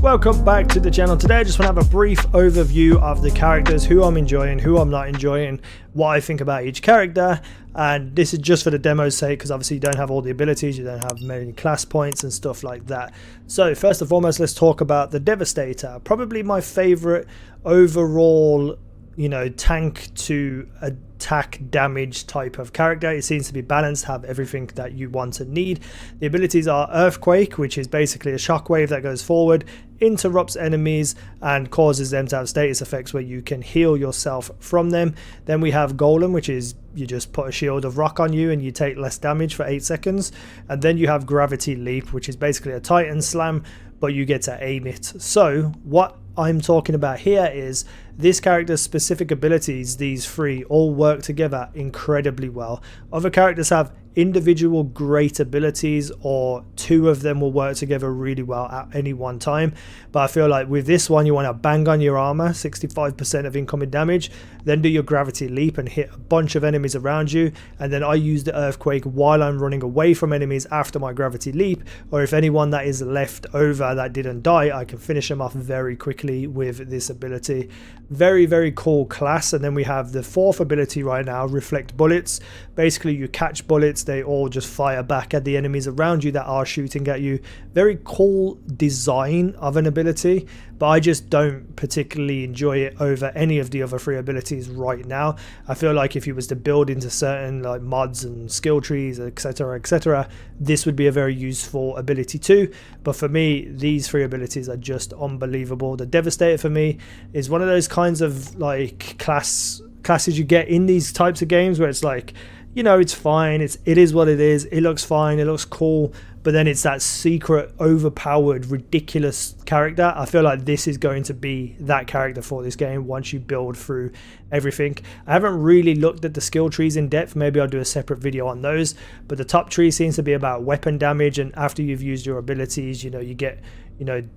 Welcome back to the channel. Today I just want to have a brief overview of the characters, who I'm enjoying, who I'm not enjoying, what I think about each character, and this is just for the demo's sake because obviously you don't have all the abilities, you don't have many class points and stuff like that. So first and foremost, let's talk about the Devastator. Probably my favorite overall, tank to attack damage type of character. It seems to be balanced, have everything that you want and need. The abilities are Earthquake, which is basically a shockwave that goes forward, interrupts enemies and causes them to have status effects where you can heal yourself from them. Then we have Golem, which is you just put a shield of rock on you and you take less damage for 8 seconds. And then you have Gravity Leap, which is basically a Titan Slam, but you get to aim it. So what I'm talking about here is this character's specific abilities, these three, all work together incredibly well. Other characters have individual great abilities, or two of them will work together really well at any one time, but I feel like with this one you want to bang on your armor, 65% of incoming damage, then do your Gravity Leap and hit a bunch of enemies around you, and then I use the Earthquake while I'm running away from enemies after my Gravity Leap, or if anyone that is left over that didn't die, I can finish them off very quickly with this ability. Very cool class. And then we have the fourth ability right now, Reflect Bullets. Basically you catch bullets, they all just fire back at the enemies around you that are shooting at you. Very cool design of an ability, but I just don't particularly enjoy it over any of the other three abilities right now. I feel like if you was to build into certain like mods and skill trees, etc, this would be a very useful ability too, but for me these three abilities are just unbelievable. The Devastator for me is one of those kinds of like classes you get in these types of games where it's like, it's fine, it is what it is, it looks fine, it looks cool, but then it's that secret, overpowered, ridiculous character. I feel like this is going to be that character for this game once you build through everything. I haven't really looked at the skill trees in depth, maybe I'll do a separate video on those, but the top tree seems to be about weapon damage, and after you've used your abilities, you get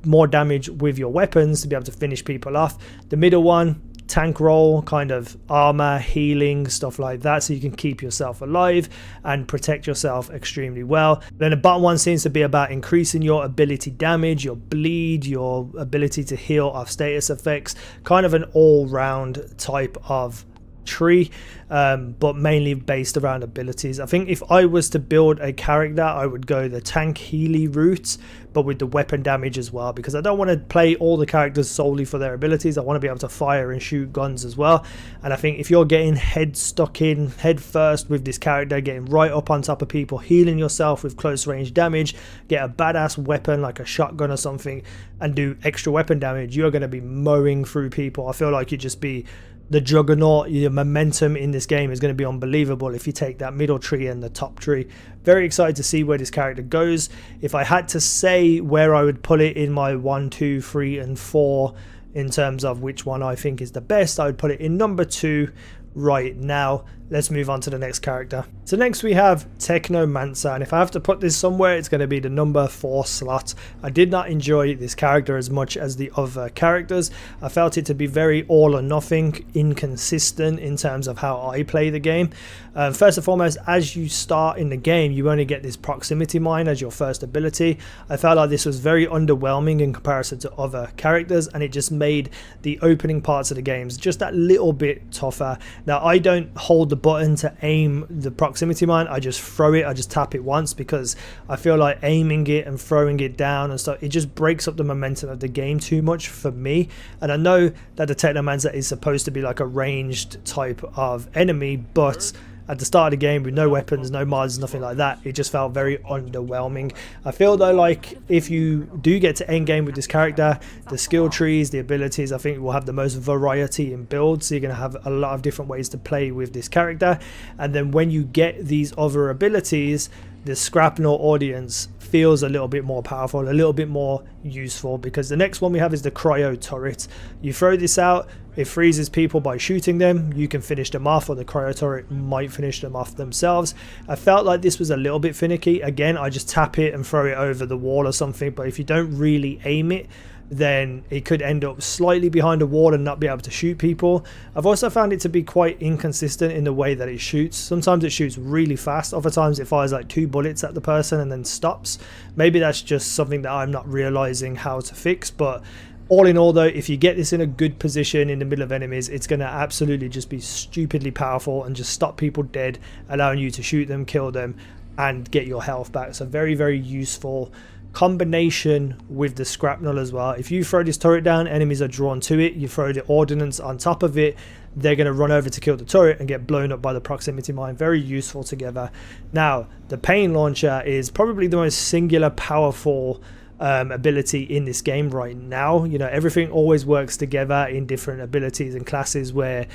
more damage with your weapons to be able to finish people off. The middle one, tank roll, kind of armor, healing, stuff like that, so you can keep yourself alive and protect yourself extremely well. Then the bottom one seems to be about increasing your ability damage, your bleed, your ability to heal off status effects, kind of an all-round type of tree, but mainly based around abilities. I think if I was to build a character, I would go the tank Healy route, but with the weapon damage as well, because I don't want to play all the characters solely for their abilities. I want to be able to fire and shoot guns as well, and I think if you're getting head first with this character, getting right up on top of people, healing yourself with close range damage, get a badass weapon like a shotgun or something and do extra weapon damage, you're going to be mowing through people. I feel like you'd just be the juggernaut. Your momentum in this game is going to be unbelievable if you take that middle tree and the top tree. Very excited to see where this character goes. If I had to say where I would put it in my 1, 2, 3 and 4 in terms of which one I think is the best, I would put it in number 2 right now. Let's move on to the next character. So next we have Technomancer, and if I have to put this somewhere, it's going to be the number 4 slot. I did not enjoy this character as much as the other characters. I felt it to be very all or nothing, inconsistent in terms of how I play the game. First and foremost, as you start in the game, you only get this proximity mine as your first ability. I felt like this was very underwhelming in comparison to other characters, and it just made the opening parts of the games just that little bit tougher. Now I don't hold the button to aim the proximity mine, I just throw it, I just tap it once, because I feel like aiming it and throwing it down and stuff, it just breaks up the momentum of the game too much for me. And I know that the Technomancer is supposed to be like a ranged type of enemy, but at the start of the game with no weapons, no mods, nothing like that, it just felt very underwhelming. I feel though like if you do get to end game with this character, the skill trees, the abilities, I think will have the most variety in builds, so you're going to have a lot of different ways to play with this character. And then when you get these other abilities, the Scrapnel audience feels a little bit more powerful, a little bit more useful, because the next one we have is the Cryo Turret. You throw this out, it freezes people by shooting them, you can finish them off, or the Cryo Turret might finish them off themselves. I felt like this was a little bit finicky. Again, I just tap it and throw it over the wall or something, but if you don't really aim it, then it could end up slightly behind a wall and not be able to shoot people. I've also found it to be quite inconsistent in the way that it shoots. Sometimes it shoots really fast, other times it fires like 2 bullets at the person and then stops. Maybe that's just something that I'm not realizing how to fix, but all in all though, if you get this in a good position in the middle of enemies, it's going to absolutely just be stupidly powerful and just stop people dead, allowing you to shoot them, kill them, and get your health back. So very, very useful combination with the shrapnel as well. If you throw this turret down, enemies are drawn to it. You throw the ordnance on top of it, they're going to run over to kill the turret and get blown up by the proximity mine. Very useful together. Now, the pain launcher is probably the most singular powerful ability in this game right now. You know, everything always works together in different abilities and classes, where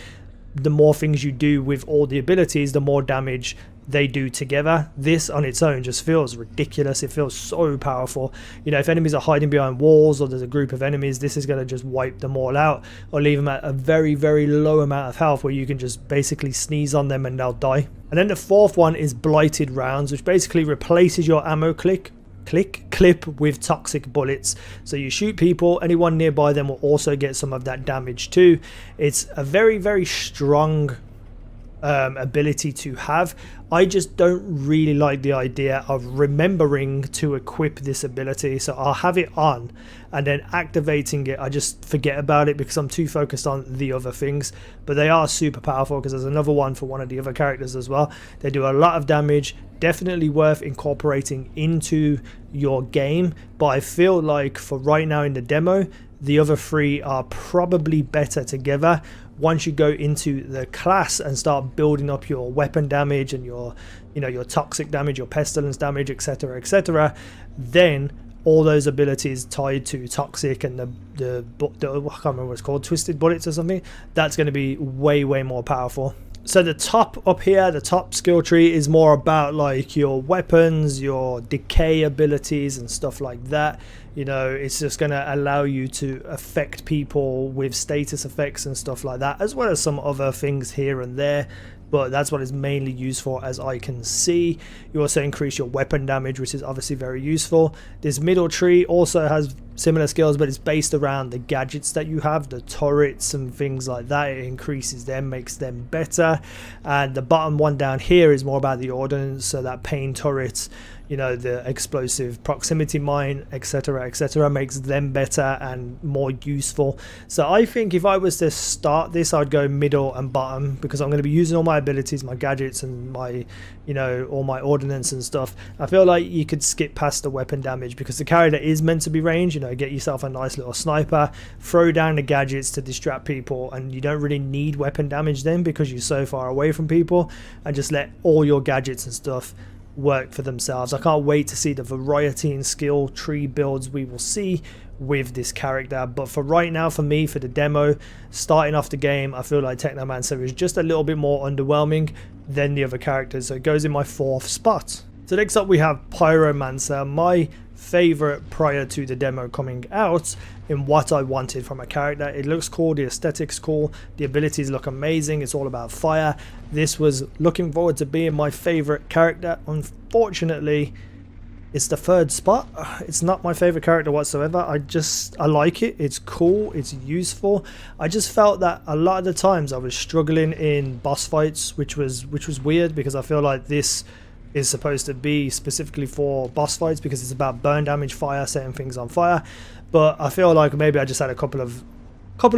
the more things you do with all the abilities, the more damage they do together. This on its own just feels ridiculous. It feels so powerful. You know, if enemies are hiding behind walls or there's a group of enemies, this is going to just wipe them all out or leave them at a very, very low amount of health where you can just basically sneeze on them and they'll die. And then the fourth one is blighted rounds, which basically replaces your ammo clip with toxic bullets. So you shoot people, anyone nearby them will also get some of that damage too. It's a very, very strong ability to have. I just don't really like the idea of remembering to equip this ability, so I'll have it on and then activating it, I just forget about it because I'm too focused on the other things. But they are super powerful, because there's another one for one of the other characters as well. They do a lot of damage, definitely worth incorporating into your game, but I feel like for right now in the demo, the other 3 are probably better together. Once you go into the class and start building up your weapon damage and your, you know, your toxic damage, your pestilence damage, etc., etc., then all those abilities tied to toxic and the I can't remember what it's called, twisted bullets or something, that's going to be way, way more powerful. So the top up here, the top skill tree is more about like your weapons, your decay abilities and stuff like that. You know, it's just going to allow you to affect people with status effects and stuff like that, as well as some other things here and there. But that's what it's mainly used for, as I can see. You also increase your weapon damage, which is obviously very useful. This middle tree also has similar skills, but it's based around the gadgets that you have, the turrets and things like that. It increases them, makes them better. And the bottom one down here is more about the ordnance, so that pain turrets, you know, the explosive proximity mine, etc., etc., makes them better and more useful. So I think if I was to start this, I'd go middle and bottom, because I'm going to be using all my abilities, my gadgets, and my, you know, all my ordnance and stuff. I feel like you could skip past the weapon damage, because the character is meant to be ranged. You know, get yourself a nice little sniper, throw down the gadgets to distract people, and you don't really need weapon damage then, because you're so far away from people, and just let all your gadgets and stuff work for themselves. I can't wait to see the variety in skill tree builds we will see with this character. But for right now, for me, for the demo, starting off the game, I feel like Technomancer is just a little bit more underwhelming than the other characters, so it goes in my 4th spot. So next up we have Pyromancer, my favorite prior to the demo coming out, in what I wanted from a character. It looks cool, the aesthetics cool, the abilities look amazing, it's all about fire. This was looking forward to being my favorite character. Unfortunately, it's the 3rd spot. It's not my favorite character whatsoever. I like it, it's cool, it's useful. I just felt that a lot of the times I was struggling in boss fights, which was weird, because I feel like this is supposed to be specifically for boss fights, because it's about burn damage, fire, setting things on fire. But I feel like maybe I just had a couple of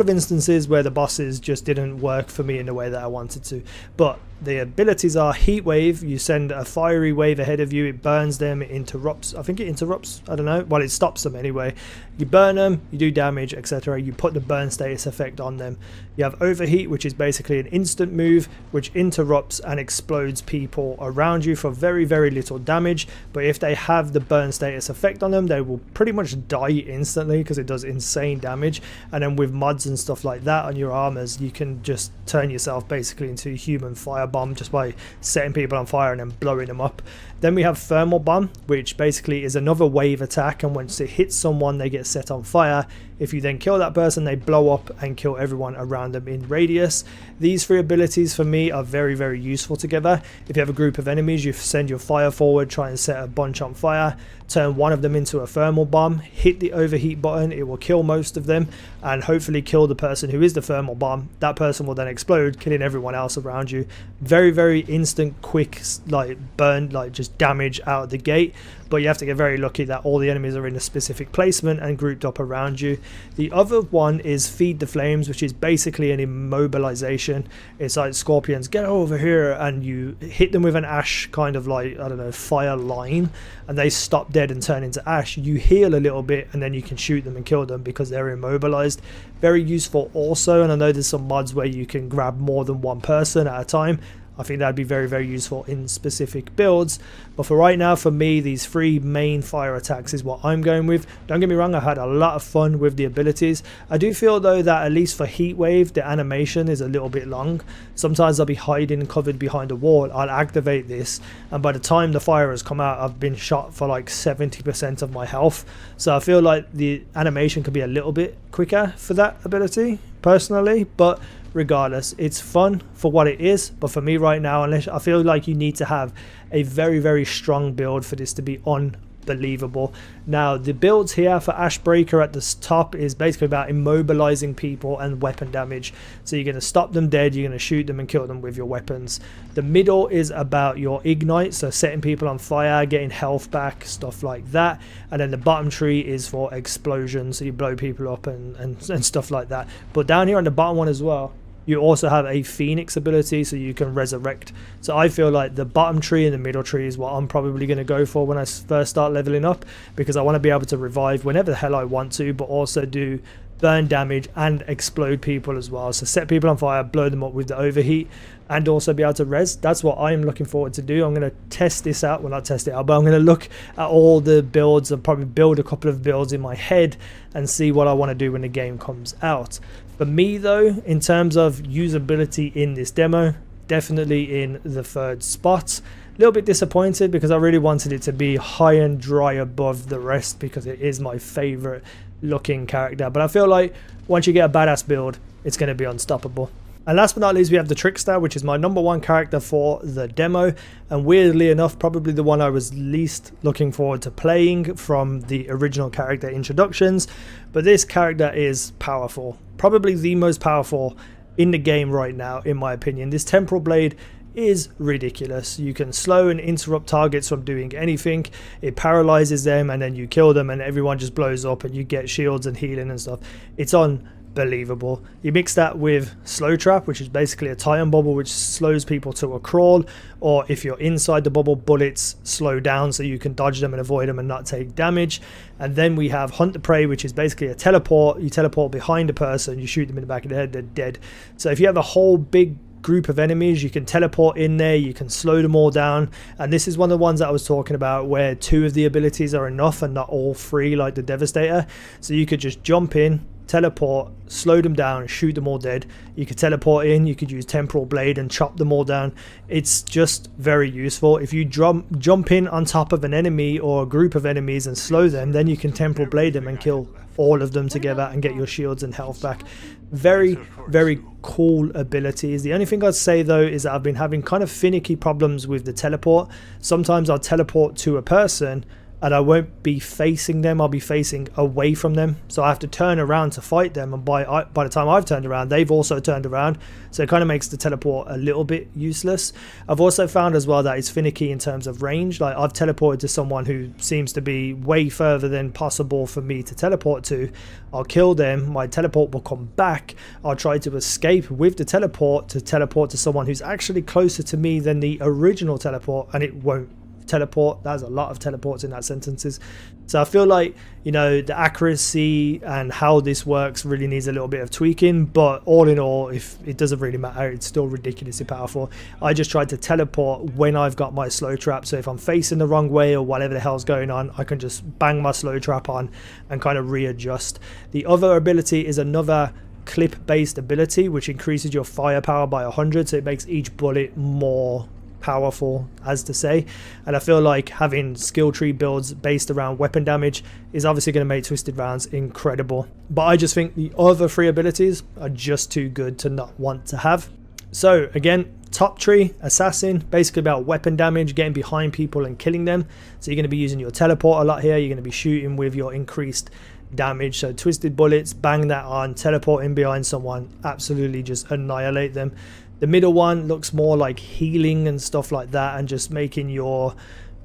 instances where the bosses just didn't work for me in the way that I wanted to. But the abilities are heat wave. You send a fiery wave ahead of you, it burns them, it interrupts, I think it interrupts, I don't know, well, it stops them anyway. You burn them, you do damage, etc. You put the burn status effect on them. You have overheat, which is basically an instant move which interrupts and explodes people around you for very, very little damage. But if they have the burn status effect on them, they will pretty much die instantly, because it does insane damage. And then with mods and stuff like that on your armors, you can just turn yourself basically into a human fireball firebomb just by setting people on fire and then blowing them up. Then we have thermal bomb, which basically is another wave attack, and once it hits someone they get set on fire. If you then kill that person, they blow up and kill everyone around them in radius. These three abilities for me are very, very useful together. If you have a group of enemies, you send your fire forward, try and set a bunch on fire, turn one of them into a thermal bomb, hit the overheat button, it will kill most of them, and hopefully kill the person who is the thermal bomb. That person will then explode, killing everyone else around you. Very, very instant, quick, like burn, like just damage out of the gate. But you have to get very lucky that all the enemies are in a specific placement and grouped up around you. The other one is Feed the Flames, which is basically an immobilization. It's like scorpions, get over here, and you hit them with an ash kind of like, I don't know, fire line, and they stop dead and turn into ash. You heal a little bit and then you can shoot them and kill them because they're immobilized. Very useful also, and I know there's some mods where you can grab more than one person at a time. I think that'd be very, very useful in specific builds. But for right now, for me, these three main fire attacks is what I'm going with. Don't get me wrong, I had a lot of fun with the abilities. I do feel though that at least for Heatwave, the animation is a little bit long. Sometimes I'll be hiding covered behind a wall. I'll activate this, and by the time the fire has come out, I've been shot for like 70% of my health. So I feel like the animation could be a little bit quicker for that ability, personally. But regardless, it's fun for what it is. But for me right now, unless I feel like you need to have a very, very strong build for this to be unbelievable. Now the builds here for Ashbreaker at the top is basically about immobilizing people and weapon damage. So you're going to stop them dead, you're going to shoot them and kill them with your weapons. The middle is about your ignite, so setting people on fire, getting health back, stuff like that. And then the bottom tree is for explosions, so you blow people up and stuff like that. But down here on the bottom one as well, you also have a Phoenix ability, so you can resurrect. So I feel like the bottom tree and the middle tree is what I'm probably going to go for when I first start leveling up, because I want to be able to revive whenever the hell I want to, but also do burn damage and explode people as well. So set people on fire, blow them up with the overheat, and also be able to res. That's what I'm looking forward to do. I'm going to test this out. Well, not test it out, but I'm going to look at all the builds and probably build a couple of builds in my head and see what I want to do when the game comes out. For me though, in terms of usability in this demo, definitely in the third spot. A little bit disappointed because I really wanted it to be high and dry above the rest, because it is my favorite looking character. But I feel like once you get a badass build, it's going to be unstoppable. And last but not least, we have the Trickster, which is my #1 character for the demo, and weirdly enough probably the one I was least looking forward to playing from the original character introductions. But this character is powerful, probably the most powerful in the game right now in my opinion. This temporal blade is ridiculous. You can slow and interrupt targets from doing anything. It paralyzes them and then you kill them and everyone just blows up and you get shields and healing and stuff. It's unbelievable. You mix that with slow trap, which is basically a tie-on bubble which slows people to a crawl, or if you're inside the bubble, bullets slow down so you can dodge them and avoid them and not take damage. And then we have hunt the prey, which is basically a teleport. You teleport behind a person, you shoot them in the back of the head, they're dead. So if you have a whole big group of enemies, you can teleport in there, you can slow them all down. And this is one of the ones that I was talking about where 2 of the abilities are enough and not all 3 like the Devastator. So you could just jump in, teleport, slow them down, shoot them all dead. You could teleport in, you could use temporal blade and chop them all down. It's just very useful. If you jump in on top of an enemy or a group of enemies and slow them, then you can temporal blade them and kill all of them together and get your shields and health back. Very, very cool abilities. The only thing I'd say though is that I've been having kind of finicky problems with the teleport. Sometimes I'll teleport to a person and I won't be facing them, I'll be facing away from them, so I have to turn around to fight them, and by the time I've turned around, they've also turned around, so it kind of makes the teleport a little bit useless. I've also found as well that it's finicky in terms of range. Like I've teleported to someone who seems to be way further than possible for me to teleport to. I'll kill them, my teleport will come back, I'll try to escape with the teleport to someone who's actually closer to me than the original teleport, and it won't teleport. There's a lot of teleports in that sentences. So I feel like, you know, the accuracy and how this works really needs a little bit of tweaking, but all in all, if it doesn't really matter, it's still ridiculously powerful. I just tried to teleport when I've got my slow trap, so if I'm facing the wrong way or whatever the hell's going on, I can just bang my slow trap on and kind of readjust. The other ability is another clip-based ability, which increases your firepower by 100, so it makes each bullet more powerful, as to say. And I feel like having skill tree builds based around weapon damage is obviously going to make Twisted Rounds incredible, but I just think the other 3 abilities are just too good to not want to have. So again, top tree, assassin, basically about weapon damage, getting behind people and killing them. So you're going to be using your teleport a lot here. You're going to be shooting with your increased damage, so twisted bullets, bang that on, teleport in behind someone, absolutely just annihilate them. The middle one looks more like healing and stuff like that, and just making your,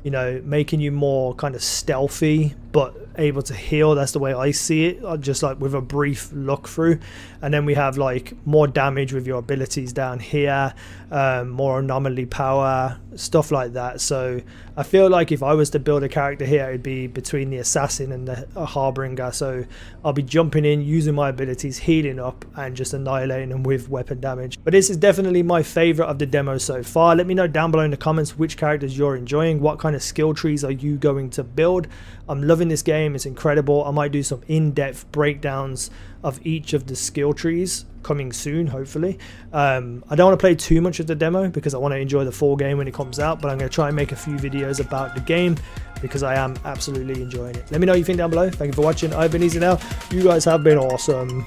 you know, making you more kind of stealthy but able to heal. That's the way I see it, just like with a brief look through. And then we have like more damage with your abilities down here, more anomaly power, stuff like that. So I feel like if I was to build a character here, it'd be between the assassin and the harbinger. So I'll be jumping in, using my abilities, healing up, and just annihilating them with weapon damage. But this is definitely my favorite of the demo so far. Let me know down below in the comments which characters you're enjoying. What kind of skill trees are you going to build? I'm loving this game. It's incredible. I might do some in-depth breakdowns of each of the skill trees coming soon, hopefully. I don't want to play too much of the demo because I want to enjoy the full game when it comes out, but I'm going to try and make a few videos about the game because I am absolutely enjoying it. Let me know what you think down below. Thank you for watching. I've been easynow. You guys have been awesome.